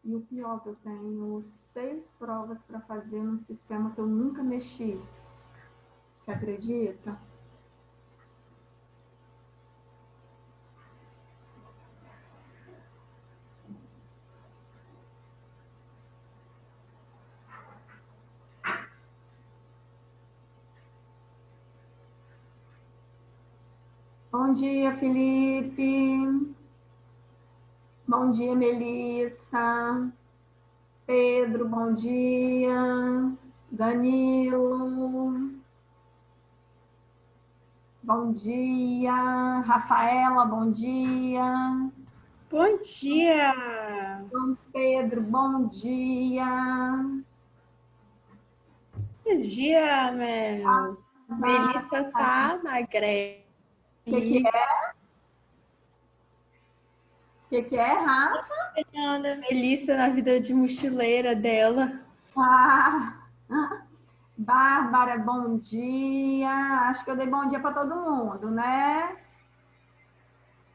E o pior, que eu tenho 6 provas para fazer num sistema que eu nunca mexi. Você acredita? Bom dia, Felipe. Bom dia, Melissa. Pedro, bom dia. Danilo. Bom dia. Rafaela, bom dia. Bom dia! João Pedro, bom dia. Bom dia, Mel. Melissa tá na greve. O que, que é? O que, que é, Rafa? Melissa na vida de mochileira dela. Ah, Bárbara, bom dia. Acho que eu dei bom dia para todo mundo, né?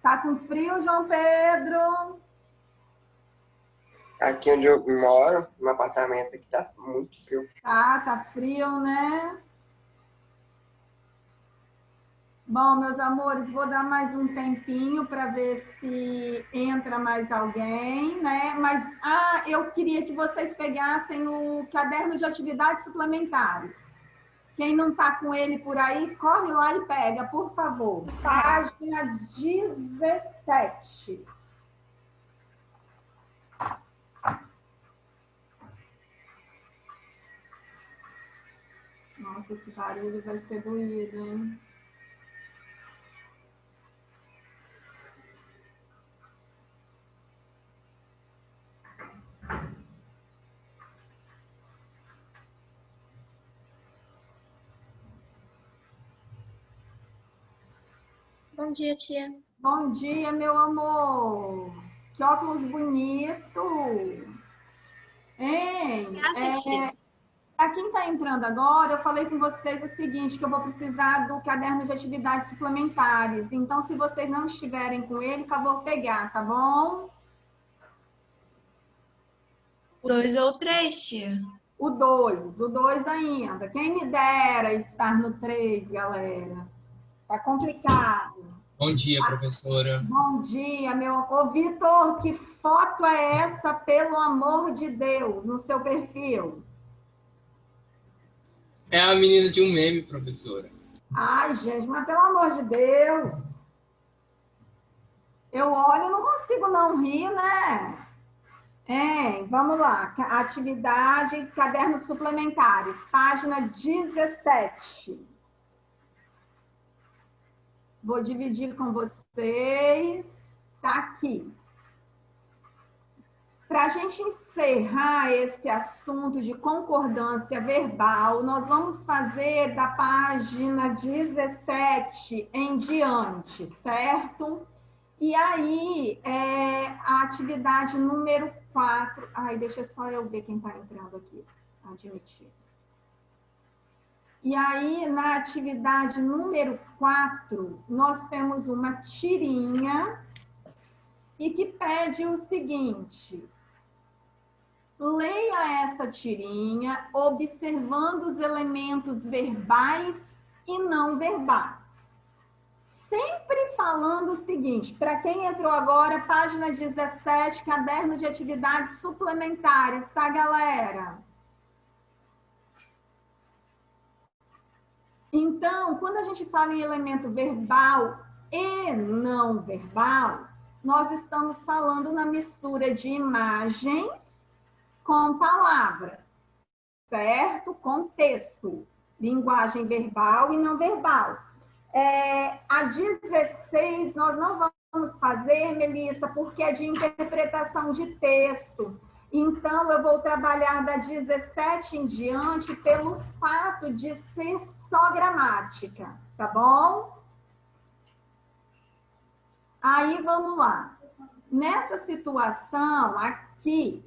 Tá com frio, João Pedro? Aqui onde eu moro, no apartamento aqui, tá muito frio. Tá frio, né? Bom, meus amores, vou dar mais um tempinho para ver se entra mais alguém, né? Mas, eu queria que vocês pegassem o caderno de atividades suplementares. Quem não está com ele por aí, corre lá e pega, por favor. Página 17. Nossa, esse barulho vai ser doído, hein? Bom dia, tia. Bom dia, meu amor. Que óculos bonito. Hein? Tia. Para quem está entrando agora, eu falei com vocês o seguinte, que eu vou precisar do caderno de atividades suplementares. Então, se vocês não estiverem com ele, por favor, pegar, tá bom? 2 ou 3, tia? O 2 ainda. Quem me dera estar no 3, galera. Tá complicado. Bom dia, professora. Bom dia, meu amor. Ô, Vitor, que foto é essa, pelo amor de Deus, no seu perfil? É a menina de um meme, professora. Ai, gente, mas pelo amor de Deus. Eu olho e não consigo não rir, né? Vamos lá. Atividade, cadernos suplementares, página 17. Vou dividir com vocês. Tá aqui. Para a gente encerrar esse assunto de concordância verbal, nós vamos fazer da página 17 em diante, certo? E aí, a atividade número 4. Ai, deixa só eu ver quem está entrando aqui. Admitir. E aí, na atividade número 4, nós temos uma tirinha e que pede o seguinte: leia esta tirinha observando os elementos verbais e não verbais. Sempre falando o seguinte, para quem entrou agora, página 17, caderno de atividades suplementares, tá, galera? Então, quando a gente fala em elemento verbal e não verbal, nós estamos falando na mistura de imagens com palavras, certo? Com texto, linguagem verbal e não verbal. A 16 nós não vamos fazer, Melissa, porque é de interpretação de texto. Então, eu vou trabalhar da 17 em diante pelo fato de ser só gramática, tá bom? Aí, vamos lá. Nessa situação aqui,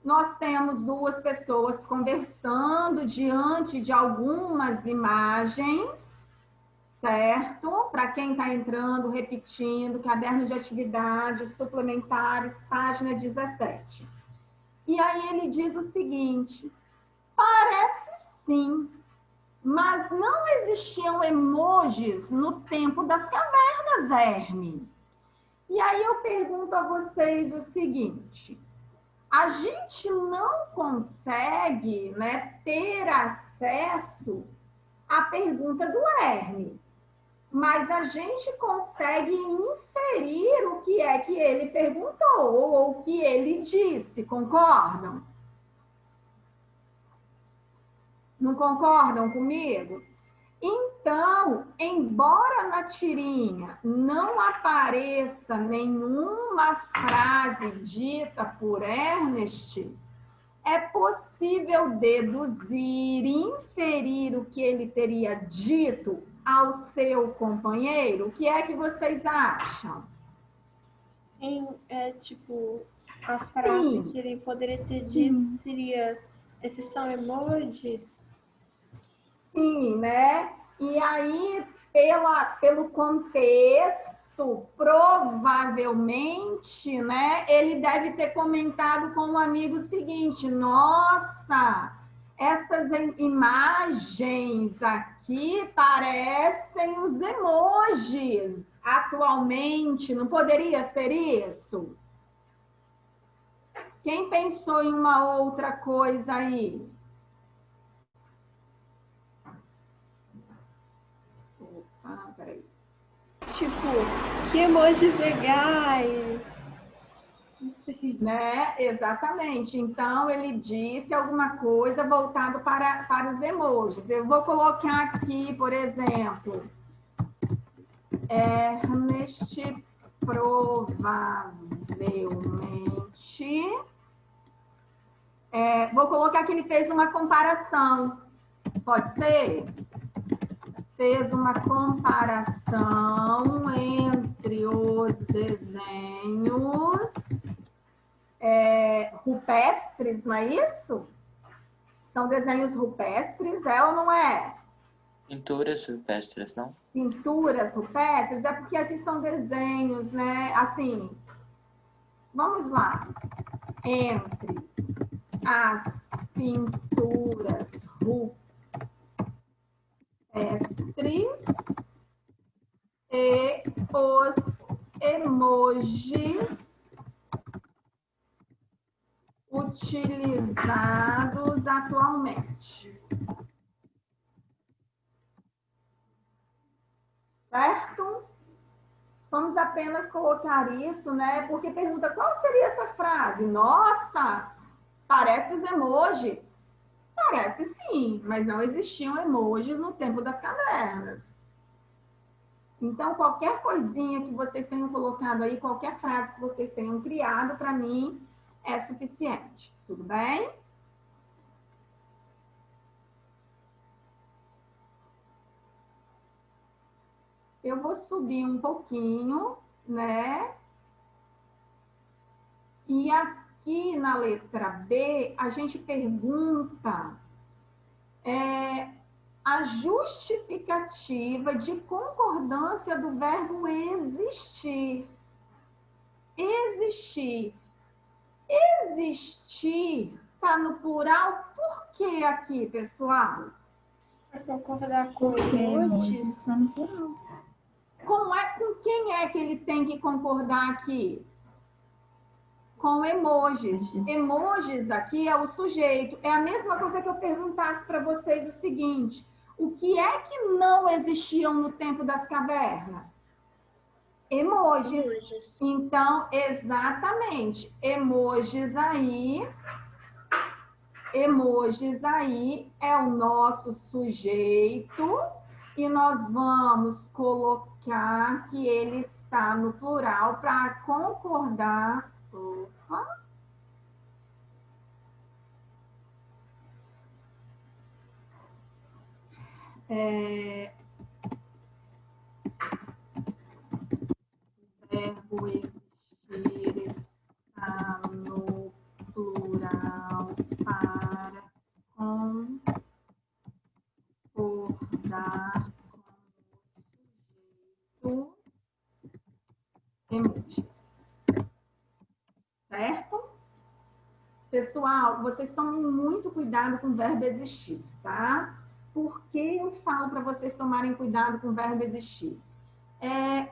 nós temos duas pessoas conversando diante de algumas imagens, certo? Para quem está entrando, repetindo, caderno de atividades suplementares, página 17. E aí ele diz o seguinte: parece sim, mas não existiam emojis no tempo das cavernas, Herme. E aí eu pergunto a vocês o seguinte: a gente não consegue, né, ter acesso à pergunta do Herme, mas a gente consegue inferir o que é que ele perguntou ou o que ele disse, concordam? Não concordam comigo? Então, embora na tirinha não apareça nenhuma frase dita por Ernest, é possível deduzir, inferir o que ele teria dito ao seu companheiro? O que é que vocês acham? Sim, é tipo, a frase Sim. que ele poderia ter dito seria: esses são emojis? Sim, né? E aí, pelo contexto, provavelmente, né, ele deve ter comentado com um amigo o seguinte: nossa, essas imagens aqui parecem os emojis atualmente, não poderia ser isso? Quem pensou em uma outra coisa aí? Ah, peraí. Tipo, que emojis legais! Não sei. Né? Exatamente. Então, ele disse alguma coisa voltado para os emojis. Eu vou colocar aqui, por exemplo, Ernest provavelmente. Vou colocar que ele fez uma comparação. Pode ser? Fez uma comparação entre os desenhos rupestres, não é isso? São desenhos rupestres, é ou não é? Pinturas rupestres, não? Pinturas rupestres, é porque aqui são desenhos, né? Assim, vamos lá. Entre as pinturas rupestres e os emojis utilizados atualmente. Certo? Vamos apenas colocar isso, né? Porque pergunta qual seria essa frase? Nossa, parece os emojis. Parece sim, mas não existiam emojis no tempo das cavernas. Então, qualquer coisinha que vocês tenham colocado aí, qualquer frase que vocês tenham criado, para mim, é suficiente. Tudo bem? Eu vou subir um pouquinho, né? E aqui na letra B, a gente pergunta a justificativa de concordância do verbo existir. Existir. Existir está no plural, por que aqui, pessoal? Para concordar com emojis? Com quem é que ele tem que concordar aqui? Com emojis. Emojis aqui é o sujeito. É a mesma coisa que eu perguntasse para vocês o seguinte: o que é que não existiam no tempo das cavernas? Emojis. Então, exatamente, emojis aí é o nosso sujeito e nós vamos colocar que ele está no plural para concordar. Opa. Verbo existir está no plural para concordar com o sujeito emojis. Certo? Pessoal, vocês tomem muito cuidado com o verbo existir, tá? Por que eu falo para vocês tomarem cuidado com o verbo existir?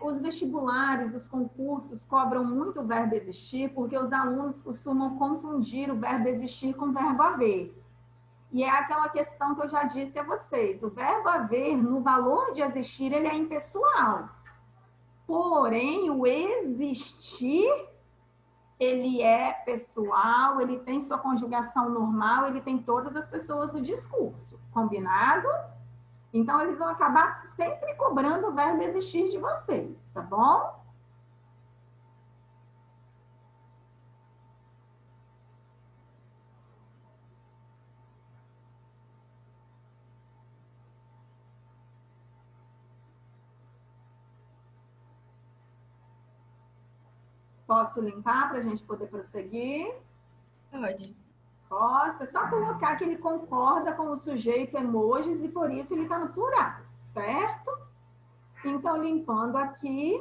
Os vestibulares, os concursos cobram muito o verbo existir, porque os alunos costumam confundir o verbo existir com o verbo haver. E é aquela questão que eu já disse a vocês, o verbo haver, no valor de existir, ele é impessoal. Porém, o existir, ele é pessoal, ele tem sua conjugação normal, ele tem todas as pessoas do discurso. Combinado? Então, eles vão acabar sempre cobrando o verbo existir de vocês, tá bom? Posso limpar para a gente poder prosseguir? Pode. Posso. É só colocar que ele concorda com o sujeito emojis e por isso ele está no plural, certo? Então, limpando aqui,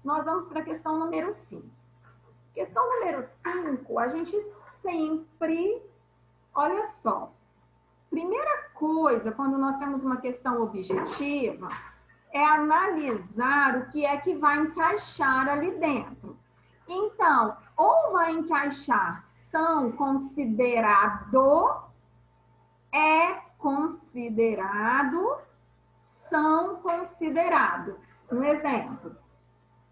nós vamos para a questão número 5. Questão número 5, a gente sempre, olha só, primeira coisa, quando nós temos uma questão objetiva, é analisar o que é que vai encaixar ali dentro. Então, ou vai encaixar são considerado, é considerado, são considerados. Um exemplo,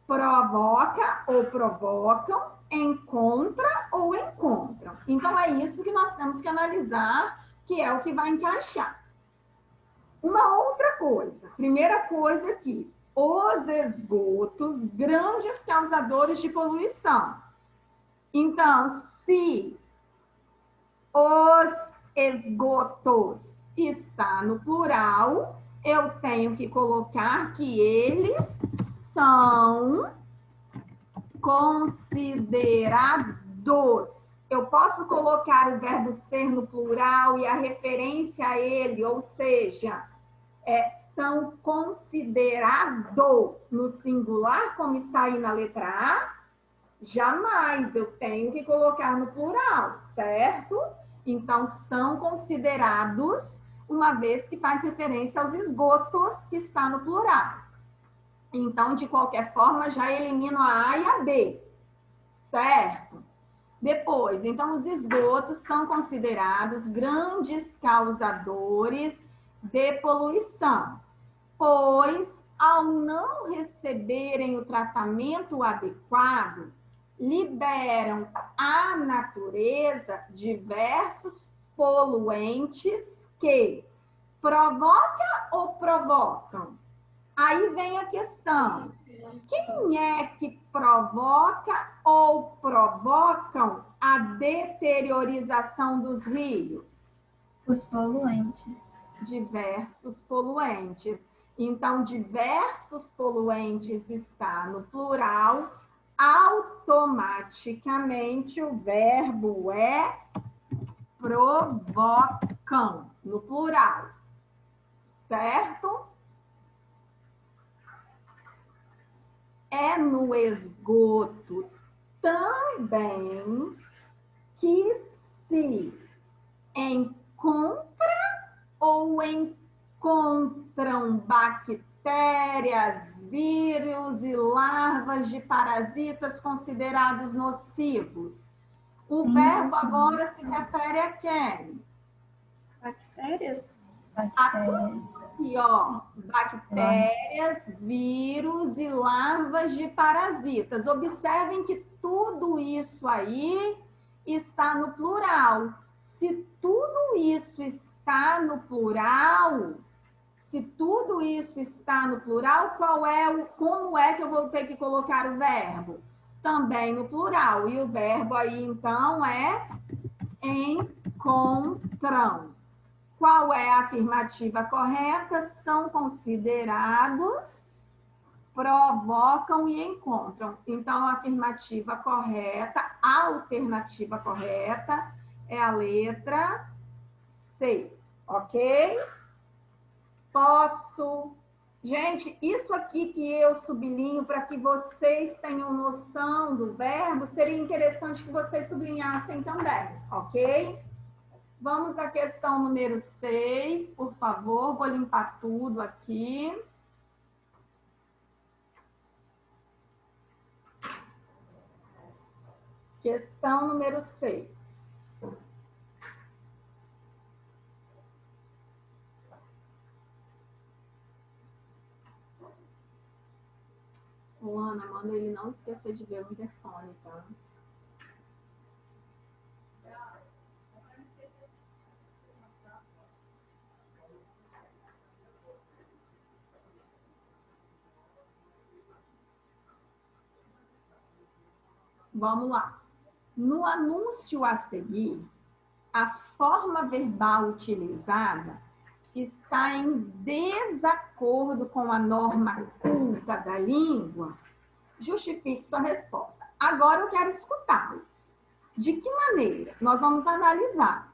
provoca ou provocam, encontra ou encontram. Então, é isso que nós temos que analisar, que é o que vai encaixar. Uma outra coisa, primeira coisa aqui, os esgotos, grandes causadores de poluição. Então, se os esgotos está no plural, eu tenho que colocar que eles são considerados. Eu posso colocar o verbo ser no plural e a referência a ele, ou seja, são considerados no singular, como está aí na letra A? Jamais, eu tenho que colocar no plural, certo? Então, são considerados, uma vez que faz referência aos esgotos que está no plural. Então, de qualquer forma, já elimino a A e a B, certo? Depois, então, os esgotos são considerados grandes causadores de poluição, pois, ao não receberem o tratamento adequado, liberam à natureza diversos poluentes que provoca ou provocam? Aí vem a questão, quem é que provoca ou provocam a deteriorização dos rios? Os poluentes. Diversos poluentes. Então, diversos poluentes está no plural, automaticamente o verbo é provocam, no plural, certo? É no esgoto também que se encontra ou encontram bactérias, vírus e larvas de parasitas considerados nocivos. O verbo agora se refere a quem? Bactérias? A tudo aqui, ó. Bactérias, vírus e larvas de parasitas. Observem que tudo isso aí está no plural. Se tudo isso está no plural, como é que eu vou ter que colocar o verbo? Também no plural. E o verbo aí, então, é encontram. Qual é a afirmativa correta? São considerados, provocam e encontram. Então, a afirmativa correta, a alternativa correta é a letra C, ok? Posso Gente, isso aqui que eu sublinho para que vocês tenham noção do verbo, seria interessante que vocês sublinhassem também, ok? Vamos à questão número 6, por favor. Vou limpar tudo aqui. Questão número 6. Ô, Ana, manda ele não esquecer de ver o interfone, tá? Vamos lá. No anúncio a seguir, a forma verbal utilizada está em desacordo com a norma culta da língua? Justifique sua resposta. Agora eu quero escutá-los. De que maneira? Nós vamos analisar.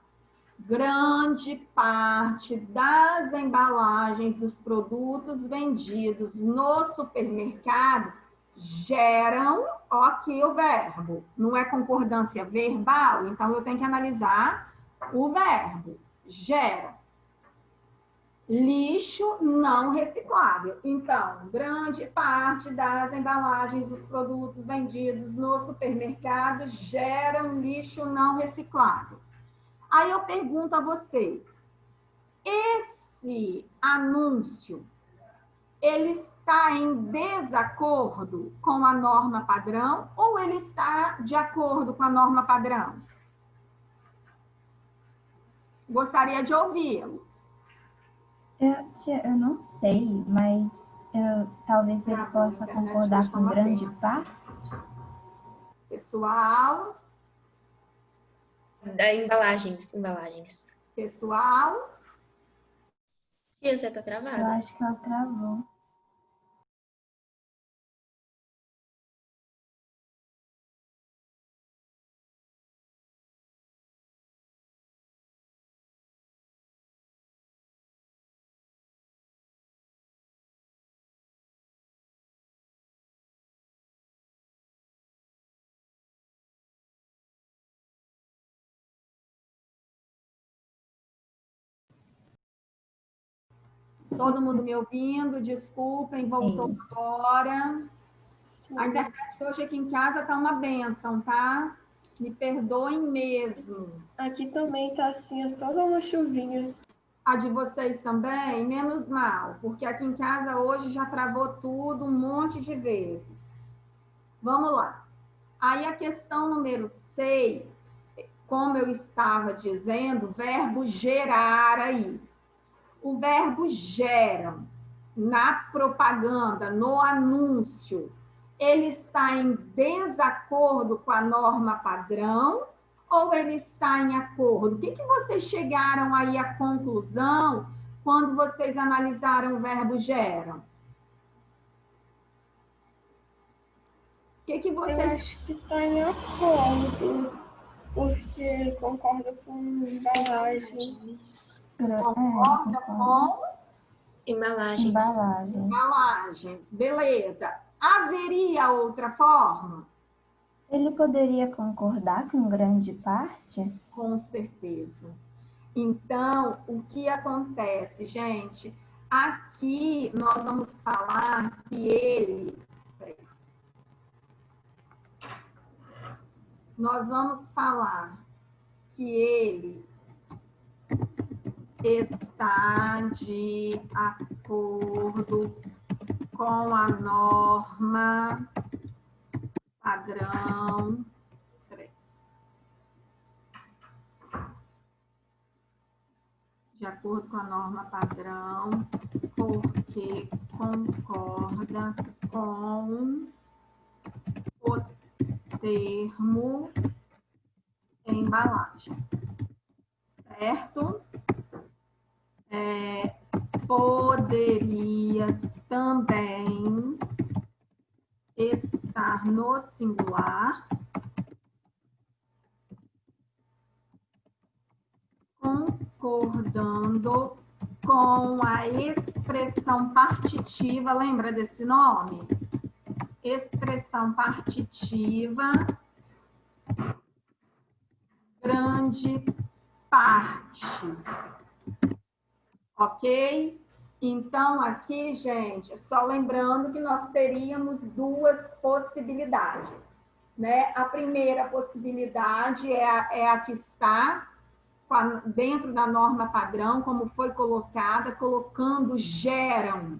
Grande parte das embalagens dos produtos vendidos no supermercado geram, ó, aqui o verbo, não é concordância verbal, então eu tenho que analisar o verbo, gera. Lixo não reciclável. Então, grande parte das embalagens dos produtos vendidos no supermercado geram lixo não reciclável. Aí eu pergunto a vocês, esse anúncio, ele está em desacordo com a norma padrão ou ele está de acordo com a norma padrão? Gostaria de ouvi-los. Eu não sei, mas talvez ele possa concordar com grande parte. Pessoal, Embalagens. pessoal, Tia, você tá Eu travada? acho que ela travou. todo mundo me ouvindo? Desculpem, voltou Sim. agora. A internet hoje aqui em casa está uma bênção, tá? Me perdoem mesmo. Aqui também tá assim, é só dar uma chuvinha. A de vocês também? Menos mal, porque aqui em casa hoje já travou tudo um monte de vezes. Vamos lá. Aí a questão número 6, como eu estava dizendo, verbo gerar aí. O verbo geram na propaganda, no anúncio, ele está em desacordo com a norma padrão ou ele está em acordo? O que vocês chegaram aí à conclusão quando vocês analisaram o verbo geram? O que Eu vocês... acho que tá em acordo, porque concorda com embalagem. Concorda com Embalagens. Embalagem. embalagens? Beleza. Haveria outra forma? Ele poderia concordar com grande parte? Com certeza. Então, o que acontece, gente? Aqui nós vamos falar que ele... Nós vamos falar que ele está de acordo com a norma padrão. De acordo com a norma padrão, porque concorda com o termo embalagens, certo? Poderia também estar no singular, concordando com a expressão partitiva, lembra desse nome? Expressão partitiva, grande parte. Ok? Então, aqui, gente, só lembrando que nós teríamos duas possibilidades, né? A primeira possibilidade é a que está dentro da norma padrão, como foi colocada, colocando geram,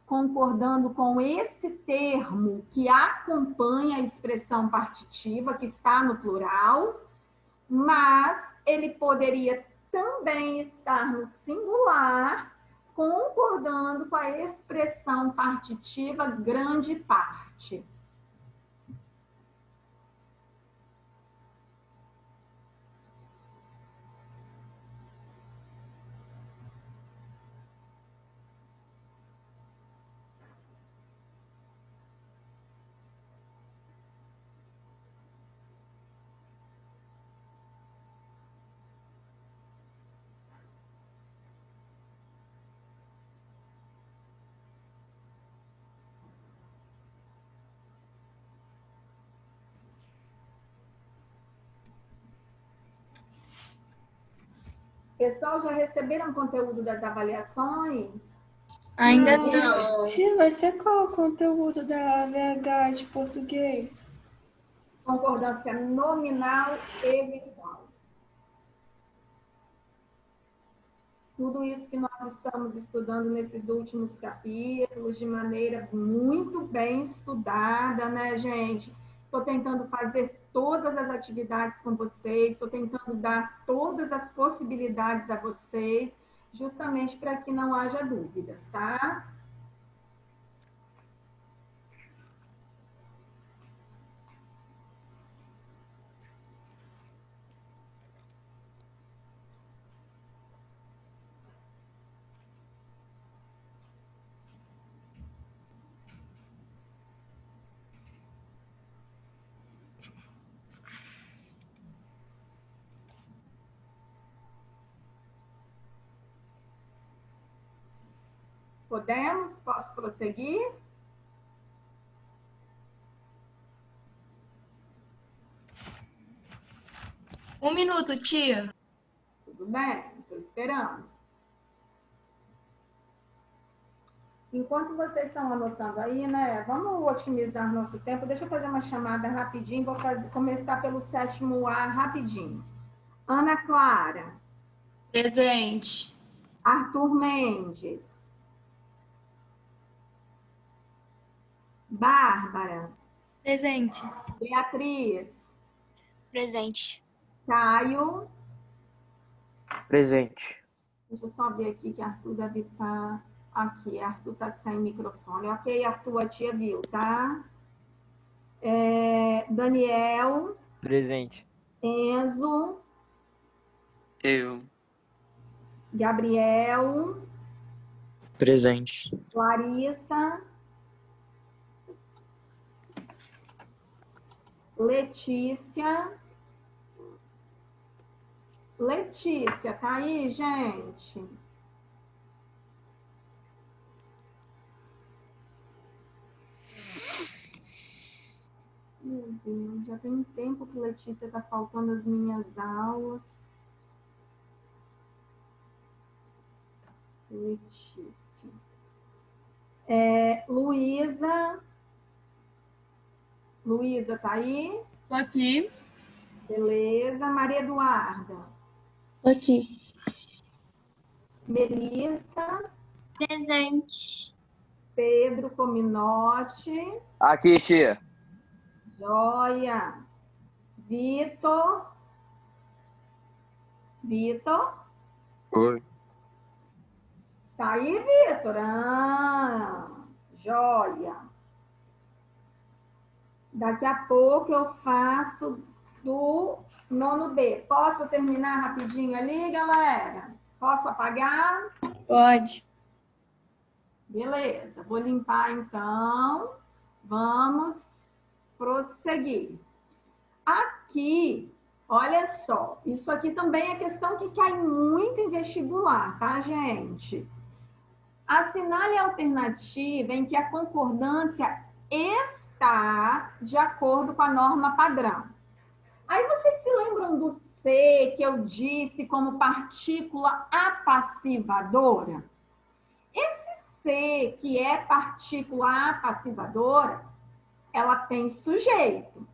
concordando com esse termo que acompanha a expressão partitiva, que está no plural, mas ele poderia também estar no singular, concordando com a expressão partitiva grande parte. Pessoal, já receberam conteúdo das avaliações? Ainda Não. não. Tia, vai ser qual o conteúdo da VH de português? Concordância nominal e verbal. Tudo isso que nós estamos estudando nesses últimos capítulos, de maneira muito bem estudada, né, gente? Estou tentando fazer todas as atividades com vocês, estou tentando dar todas as possibilidades a vocês, justamente para que não haja dúvidas, tá? Podemos? Posso prosseguir? Um minuto, tia. Tudo bem, estou esperando. Enquanto vocês estão anotando aí, né? Vamos otimizar nosso tempo. Deixa eu fazer uma chamada rapidinho. Vou começar pelo 7º A rapidinho. Ana Clara. Presente. Arthur Mendes. Bárbara. Presente. Beatriz. Presente. Caio. Presente. Deixa eu só ver aqui que Arthur deve estar aqui. Arthur está sem microfone. Ok, Arthur, a tia viu, tá? Daniel. Presente. Enzo. Eu. Gabriel. Presente. Larissa. Letícia. Letícia, tá aí, gente? Meu Deus, já tem um tempo que Letícia tá faltando as minhas aulas. Letícia. Luísa. Luísa, tá aí? Tô aqui. Beleza. Maria Eduarda. Aqui. Melissa. Presente. Pedro Cominotti. Aqui, tia. Joia. Vitor. Vitor. Oi. Tá aí, Vitor? Joia. Daqui a pouco eu faço do 9º B. Posso terminar rapidinho ali, galera? Posso apagar? Pode. Beleza. Vou limpar, então. Vamos prosseguir. Aqui, Olha só, isso aqui também é questão que cai muito em vestibular, tá, gente? Assinale a alternativa em que a concordância está de acordo com a norma padrão. Aí vocês se lembram do C que eu disse como partícula apassivadora? Esse C, que é partícula apassivadora, ela tem sujeito.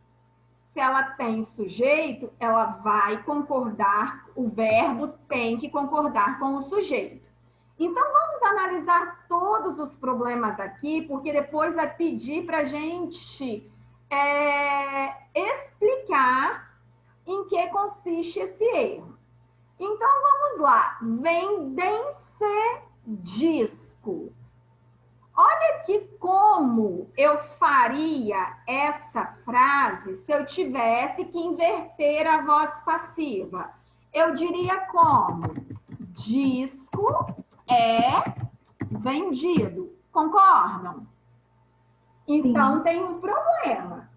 Se ela tem sujeito, ela vai concordar, o verbo tem que concordar com o sujeito. Então, vamos analisar todos os problemas aqui, porque depois vai pedir para a gente explicar em que consiste esse erro. Então, vamos lá. Vendem-se disco. Olha aqui como eu faria essa frase se eu tivesse que inverter a voz passiva. Eu diria como? Disco é vendido. Concordam? Então, tem um problema.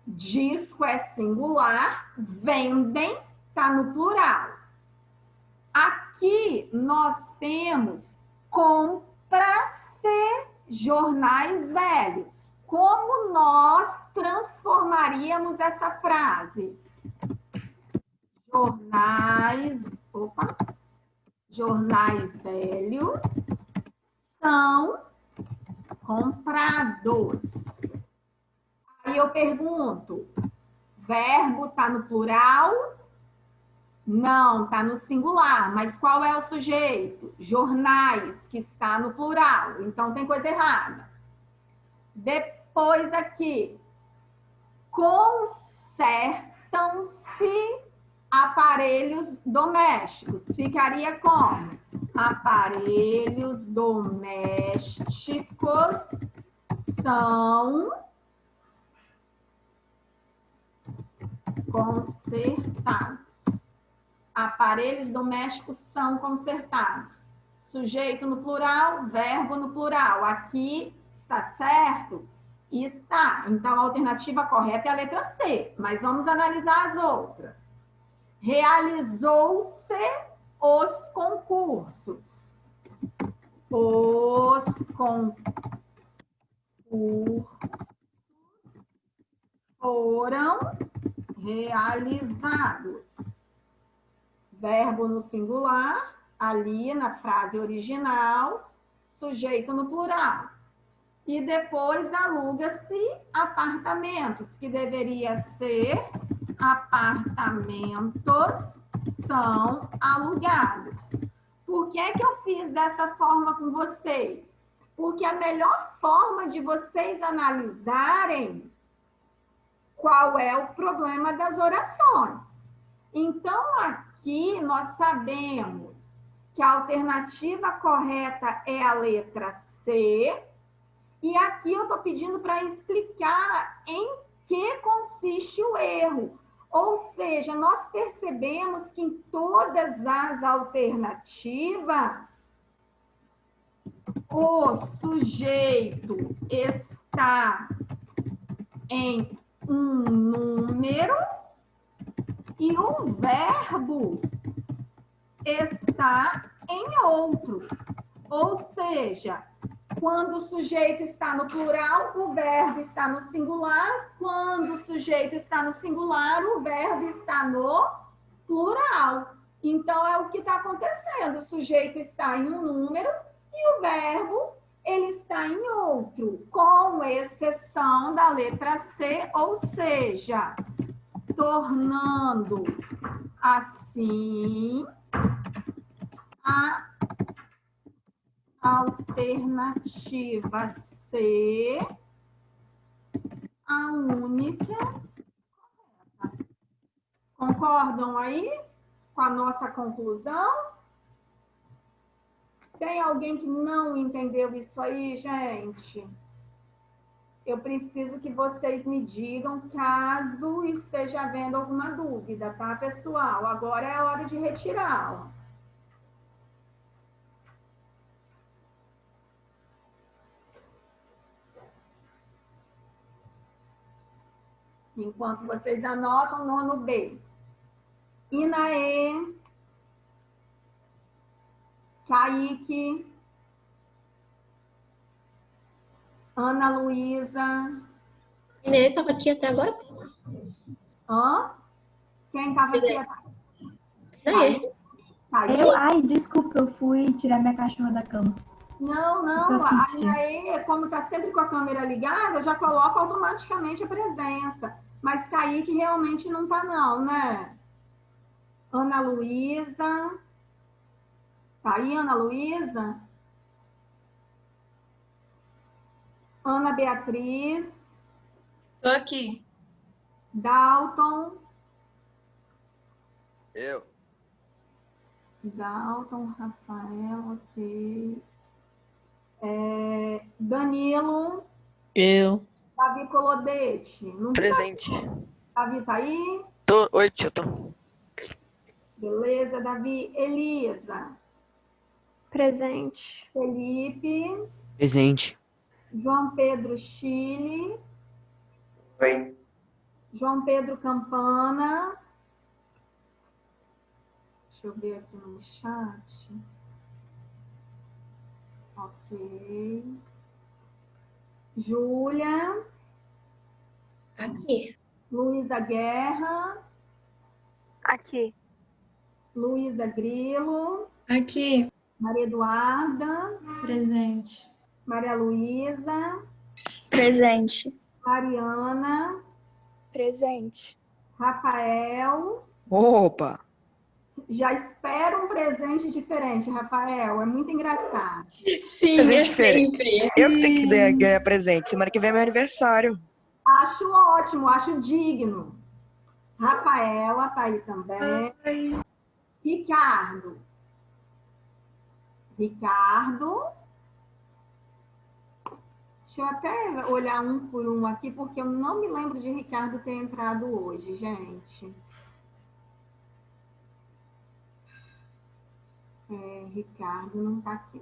Disco é singular, vendem está no plural. Aqui nós temos compra-se jornais velhos. Como nós transformaríamos essa frase? Jornais velhos são comprados. Aí eu pergunto, verbo está no plural? Não, está no singular. Mas qual é o sujeito? Jornais, que está no plural. Então, tem coisa errada. Depois aqui. Consertam-se aparelhos domésticos. Ficaria como? Aparelhos domésticos são consertados. Aparelhos domésticos são consertados. Sujeito no plural, verbo no plural. Aqui está certo? Está. Então, a alternativa correta é a letra C. Mas vamos analisar as outras. Realizou-se os concursos. Os concursos foram realizados. Verbo no singular, ali na frase original, sujeito no plural. E depois aluga-se apartamentos, que deveria ser apartamentos são alugados. Por que é que eu fiz dessa forma com vocês? Porque a melhor forma de vocês analisarem qual é o problema das orações. Então, aqui nós sabemos que a alternativa correta é a letra C. E aqui eu estou pedindo para explicar em que consiste o erro. Ou seja, nós percebemos que em todas as alternativas, o sujeito está em um número e o verbo está em outro. Ou seja, quando o sujeito está no plural, o verbo está no singular. Quando o sujeito está no singular, o verbo está no plural. Então, é o que está acontecendo. O sujeito está em um número e o verbo ele está em outro, com exceção da letra C, ou seja, tornando assim a alternativa C a única correta. Concordam aí com a nossa conclusão? Tem alguém que não entendeu isso aí, gente? Eu preciso que vocês me digam caso esteja havendo alguma dúvida, tá, pessoal? Agora é a hora de retirá-la. Enquanto vocês anotam, nono B. Inaê, Kaique, Ana Luísa. Ele estava aqui até agora. Hã? Quem estava aqui? Inaê. Kaique? Ai, desculpa, eu fui tirar minha cachorra da cama. Não, a Inaê, como está sempre com a câmera ligada, já coloca automaticamente a presença. Mas Kaique realmente não está não, né? Ana Luísa. Tá aí, Ana Luísa? Ana Beatriz. Tô aqui. Dalton. Eu. Dalton, Rafael, ok. Danilo. Eu. Davi Colodete. Não tá? Presente. Davi tá aí? Oi, tia, tô. Beleza, Davi. Elisa. Presente. Felipe. Presente. João Pedro Chile. Oi. João Pedro Campana. Deixa eu ver aqui no chat. Ok. Júlia. Aqui. Luísa Guerra. Aqui. Luísa Grilo. Aqui. Maria Eduarda. Presente. Maria Luísa. Presente. Mariana. Presente. Rafael. Opa! Já espero um presente diferente, Rafael. É muito engraçado. Sim, Presente é diferente. sempre. Eu que tenho que ganhar presente. Semana que vem é meu aniversário. Acho ótimo, acho digno. Rafaela tá aí também. Ricardo. Deixa eu até olhar um por um aqui, porque eu não me lembro de Ricardo ter entrado hoje, gente. Ricardo não tá aqui,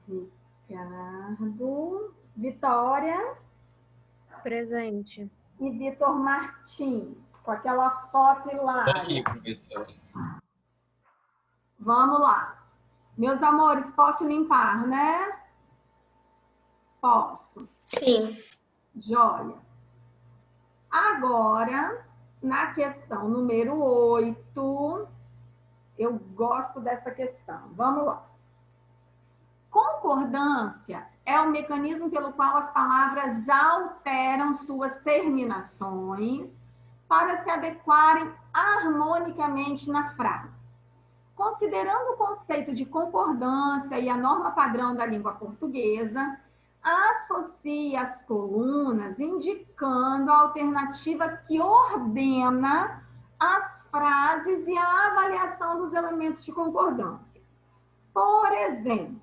não. Ricardo. Vitória. Presente. E Vitor Martins, com aquela foto Tô hilária. aqui, professora. Vamos lá. Meus amores, posso limpar, né? Posso. Sim. Joia. Agora, na questão número 8, eu gosto dessa questão. Vamos lá. Concordância é o mecanismo pelo qual as palavras alteram suas terminações para se adequarem harmonicamente na frase. Considerando o conceito de concordância e a norma padrão da língua portuguesa, associe as colunas indicando a alternativa que ordena as frases e a avaliação dos elementos de concordância. Por exemplo,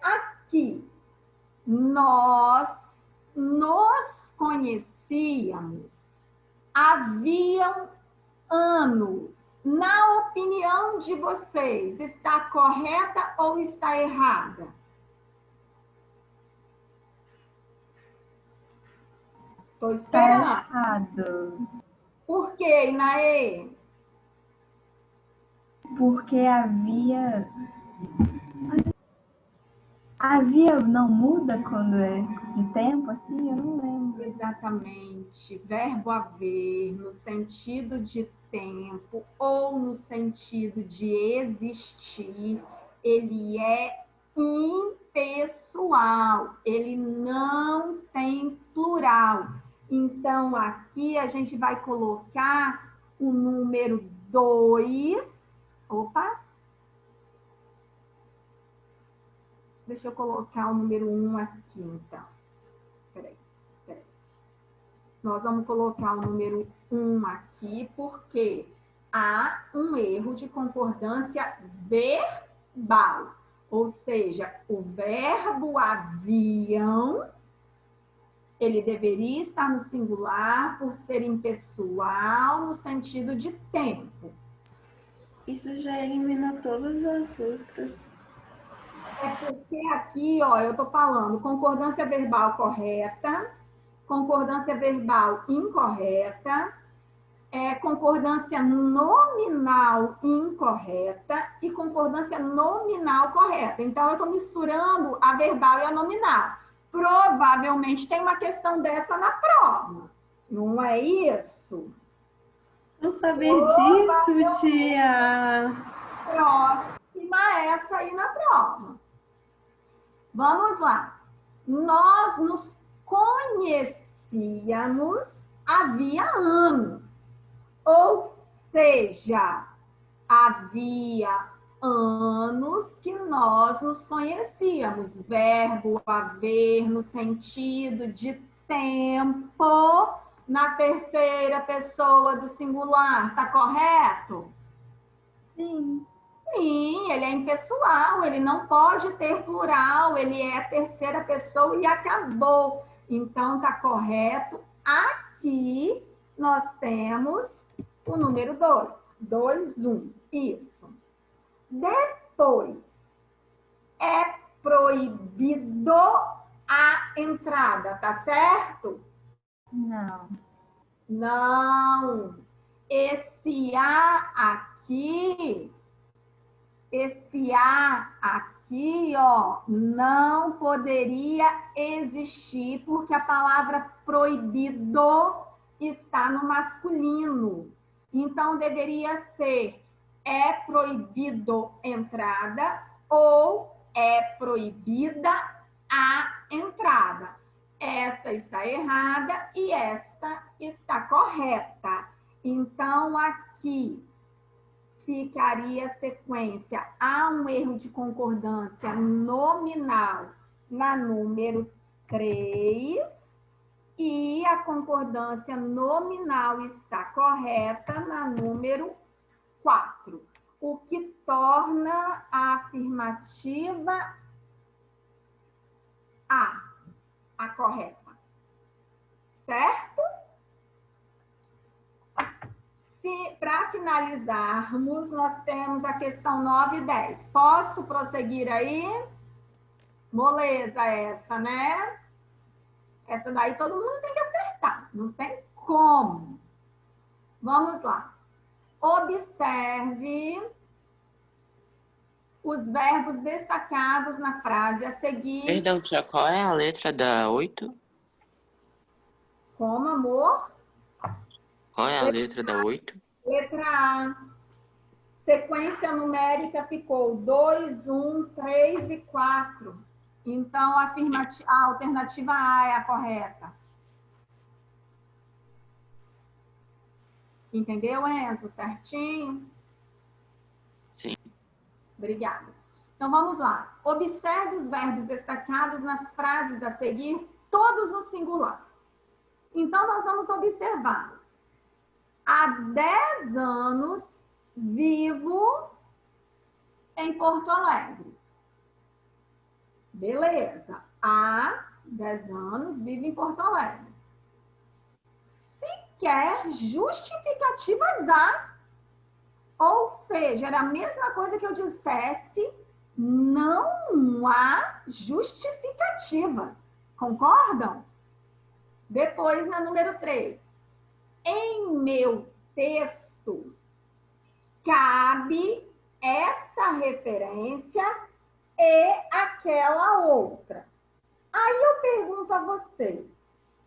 aqui, nós nos conhecíamos, haviam anos. Na opinião de vocês, está correta ou está errada? Estou esperando. Errado. Por quê, Inaê? Porque havia não muda quando é de tempo, assim? Eu não lembro. Exatamente. Verbo haver, no sentido de tempo ou no sentido de existir, ele é impessoal, ele não tem plural. Então, aqui a gente vai colocar o número 2. Opa! Deixa eu colocar o número 1 aqui, então. Peraí. Nós vamos colocar o número 1 aqui, porque há um erro de concordância verbal. Ou seja, o verbo haviam, ele deveria estar no singular por ser impessoal no sentido de tempo. Isso já elimina todas as outras. É porque aqui, ó, eu tô falando concordância verbal correta, concordância verbal incorreta, concordância nominal incorreta e concordância nominal correta. Então, eu estou misturando a verbal e a nominal. Provavelmente tem uma questão dessa na prova. Não é isso? Não sabia disso, tia. Próxima essa aí na prova. Vamos lá. Nós nos conhecíamos havia anos. Ou seja, havia anos que nós nos conhecíamos. Verbo haver no sentido de tempo na terceira pessoa do singular. Tá correto? Sim. Sim, ele é impessoal, ele não pode ter plural, ele é terceira pessoa e acabou. Então, tá correto. Aqui nós temos o número 2. 2, 1. Isso. Depois, é proibido a entrada, tá certo? Não. Não. Esse A aqui, ó, não poderia existir porque a palavra proibido está no masculino. Então, deveria ser é proibido entrada ou é proibida a entrada. Essa está errada e esta está correta. Então, aqui ficaria a sequência. Há um erro de concordância nominal na número 3 e a concordância nominal está correta na número 4, o que torna a afirmativa a correta. Certo? Para finalizarmos, nós temos a questão 9 e 10. Posso prosseguir aí? Moleza essa, né? Essa daí todo mundo tem que acertar. Não tem como. Vamos lá. Observe os verbos destacados na frase a seguir. Perdão, tia, qual é a letra da 8? Como, amor? Qual é a letra da 8? Letra A. Sequência numérica ficou 2, 1, 3 e 4. Então, a alternativa A é a correta. Entendeu, Enzo? Certinho? Sim. Obrigada. Então, vamos lá. Observe os verbos destacados nas frases a seguir, todos no singular. Então, nós vamos observá-los. Há 10 anos vivo em Porto Alegre. Beleza. Há 10 anos vivo em Porto Alegre. Sequer justificativas há. Ou seja, era a mesma coisa que eu dissesse, não há justificativas. Concordam? Depois, na número 3. Em meu texto, cabe essa referência e aquela outra. Aí eu pergunto a vocês,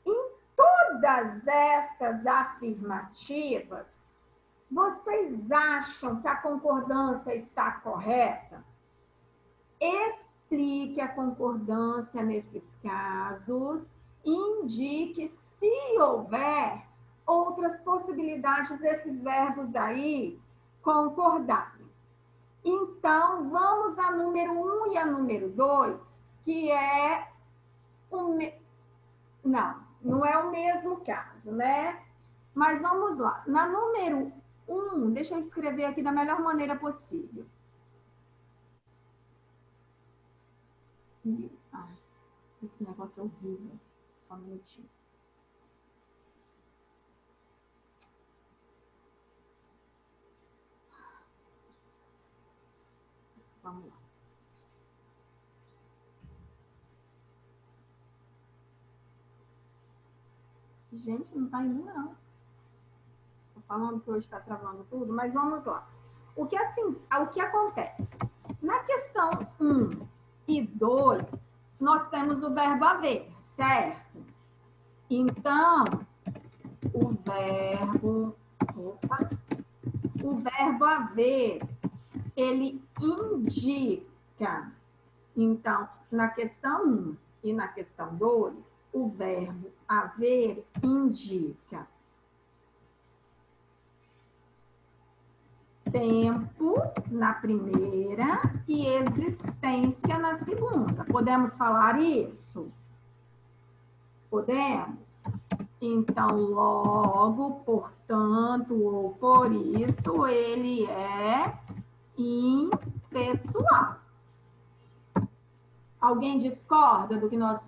em todas essas afirmativas, vocês acham que a concordância está correta? Explique a concordância nesses casos e indique, se houver outras possibilidades desses verbos aí concordarem. Então, vamos a número 1 e a número 2, que é não é o mesmo caso, né? Mas vamos lá. Na número 1, deixa eu escrever aqui da melhor maneira possível. Ai, esse negócio é horrível. Só um minutinho. Vamos lá. Gente, não tá indo, não. Tô falando que hoje está travando tudo, mas vamos lá. O que acontece? Na questão 1 e 2, nós temos o verbo haver, certo? Então, o verbo haver, ele indica. Então, na questão 1 e na questão 2, o verbo haver indica tempo na primeira e existência na segunda. Podemos falar isso? Podemos? Então, logo, portanto, ou por isso, ele é impessoal. Alguém discorda do que nós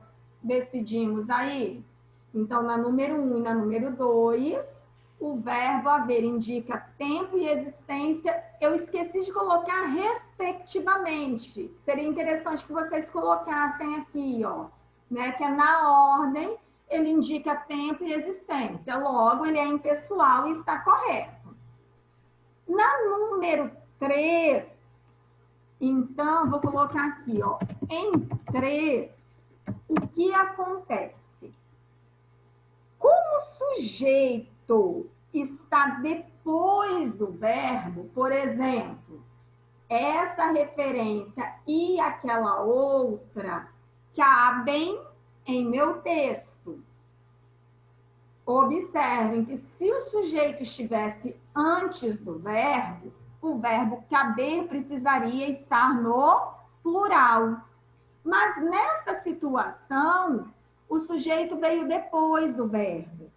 decidimos aí? Então, na número 1 e na número 2, o verbo haver indica tempo e existência. Eu esqueci de colocar respectivamente. Seria interessante que vocês colocassem aqui, ó, né? Que é na ordem, ele indica tempo e existência. Logo, ele é impessoal e está correto. Na número 3, então, vou colocar aqui, ó, em 3, o que acontece? Como o sujeito está depois do verbo, por exemplo, essa referência e aquela outra cabem em meu texto. Observem que se o sujeito estivesse antes do verbo, o verbo caber precisaria estar no plural. Mas nessa situação, o sujeito veio depois do verbo.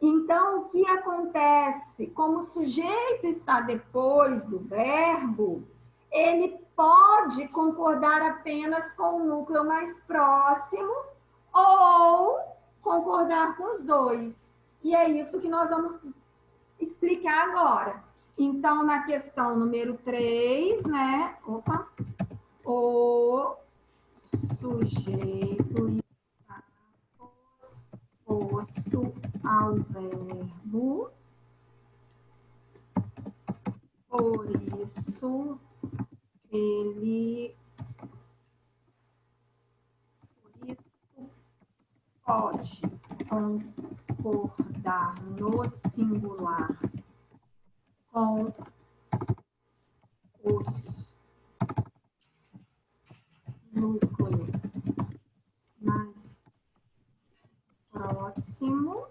Então, o que acontece? Como o sujeito está depois do verbo, ele pode concordar apenas com o núcleo mais próximo ou concordar com os dois. E é isso que nós vamos explicar agora. Então, na questão número 3, né? O sujeito está posto ao verbo, por isso ele pode concordar no singular com os núcleos mais próximo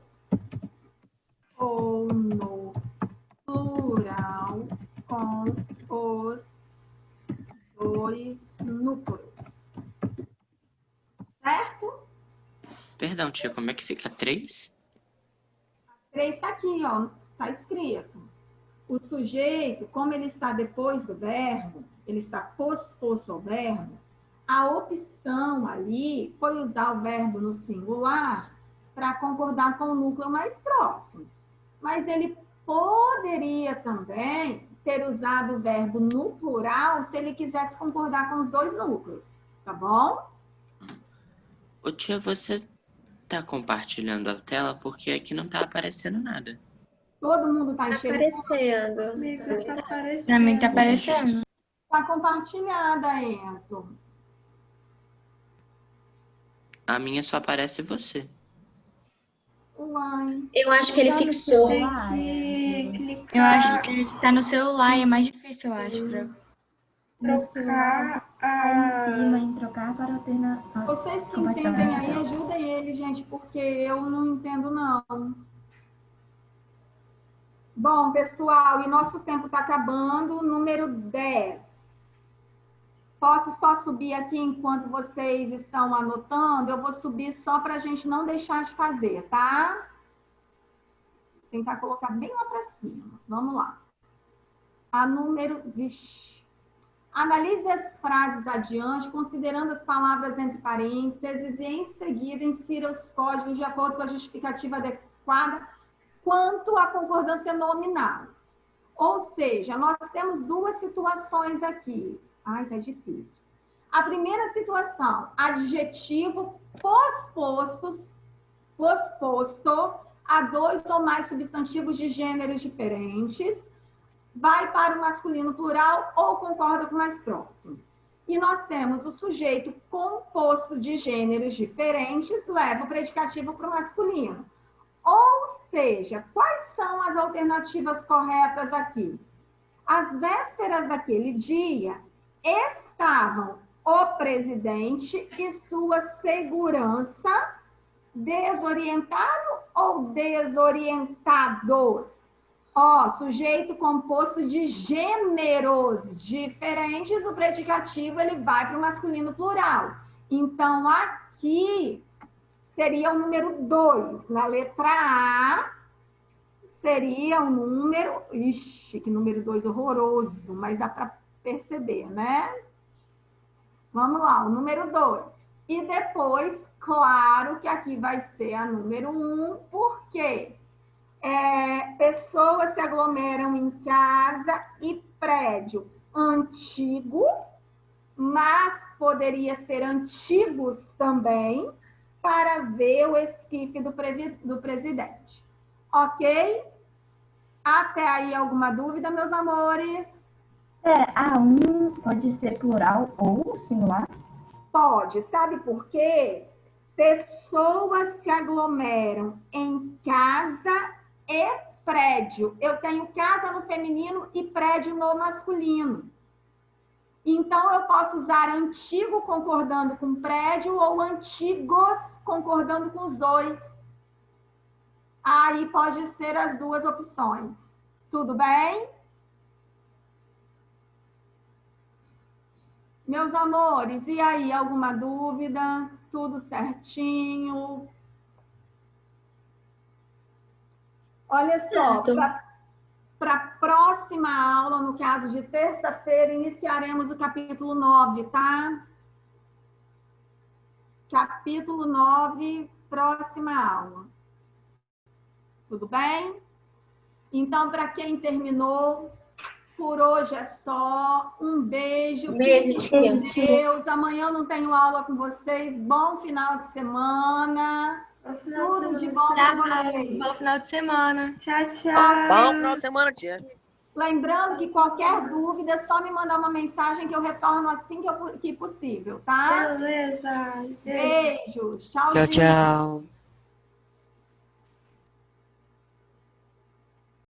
ou no plural com os dois núcleos. Certo? Perdão, tia, como é que fica 3? 3 está aqui, ó, está escrito. O sujeito, como ele está depois do verbo, ele está posposto ao verbo, a opção ali foi usar o verbo no singular para concordar com o núcleo mais próximo. Mas ele poderia também ter usado o verbo no plural se ele quisesse concordar com os dois núcleos, tá bom? Ô, tia, você tá compartilhando a tela porque aqui não tá aparecendo nada. Todo mundo está Tá enxergando? aparecendo. Pra mim tá aparecendo. Está compartilhada, Enzo. A minha só aparece você. Uai. Eu acho que ele fixou. Eu acho que ele tá no celular e é mais difícil, eu acho. Trocar em cima, em trocar para alternar. Vocês que entendem aí, ajudem ele, gente, porque eu não entendo, não. Bom, pessoal, e nosso tempo está acabando. Número 10. Posso só subir aqui enquanto vocês estão anotando? Eu vou subir só para a gente não deixar de fazer, tá? Tentar colocar bem lá para cima. Vamos lá. A número... Vixe. Analise as frases adiante, considerando as palavras entre parênteses e, em seguida, insira os códigos de acordo com a justificativa adequada quanto à concordância nominal. Ou seja, nós temos duas situações aqui. Ai, tá difícil. A primeira situação, adjetivo posposto há 2 ou mais substantivos de gêneros diferentes, vai para o masculino plural ou concorda com o mais próximo. E nós temos o sujeito composto de gêneros diferentes, leva o predicativo para o masculino. Ou seja, quais são as alternativas corretas aqui? Às vésperas daquele dia, estavam o presidente e sua segurança desorientado ou desorientados? Ó, sujeito composto de gêneros diferentes, o predicativo ele vai para o masculino plural. Então, aqui seria o número 2. Na letra A, seria o número... Ixi, que número 2 horroroso, mas dá para perceber, né? Vamos lá, o número 2. E depois, claro que aqui vai ser a número 1, por quê? Pessoas se aglomeram em casa e prédio antigo, mas poderia ser antigos também, para ver o esquife do presidente. Ok? Até aí alguma dúvida, meus amores? A1 pode ser plural ou singular? Pode. Sabe por quê? Pessoas se aglomeram em casa e prédio. Eu tenho casa no feminino e prédio no masculino. Então, eu posso usar antigo concordando com prédio ou antigos concordando com os dois. Aí pode ser as duas opções. Tudo bem? Meus amores, e aí, alguma dúvida? Tudo certinho? Olha só, para a próxima aula, no caso de terça-feira, iniciaremos o capítulo 9, tá? Capítulo 9, próxima aula. Tudo bem? Então, para quem terminou, por hoje é só. Um beijo. Beijo, Fiquem com tia. Deus. Amanhã eu não tenho aula com vocês. Bom final de semana. Tudo de bom para vocês. Bom final de semana. Bom final de semana, tia. Lembrando que qualquer dúvida é só me mandar uma mensagem que eu retorno assim que possível, tá? Beleza. Beijos. Tchau, Tchau, tchau.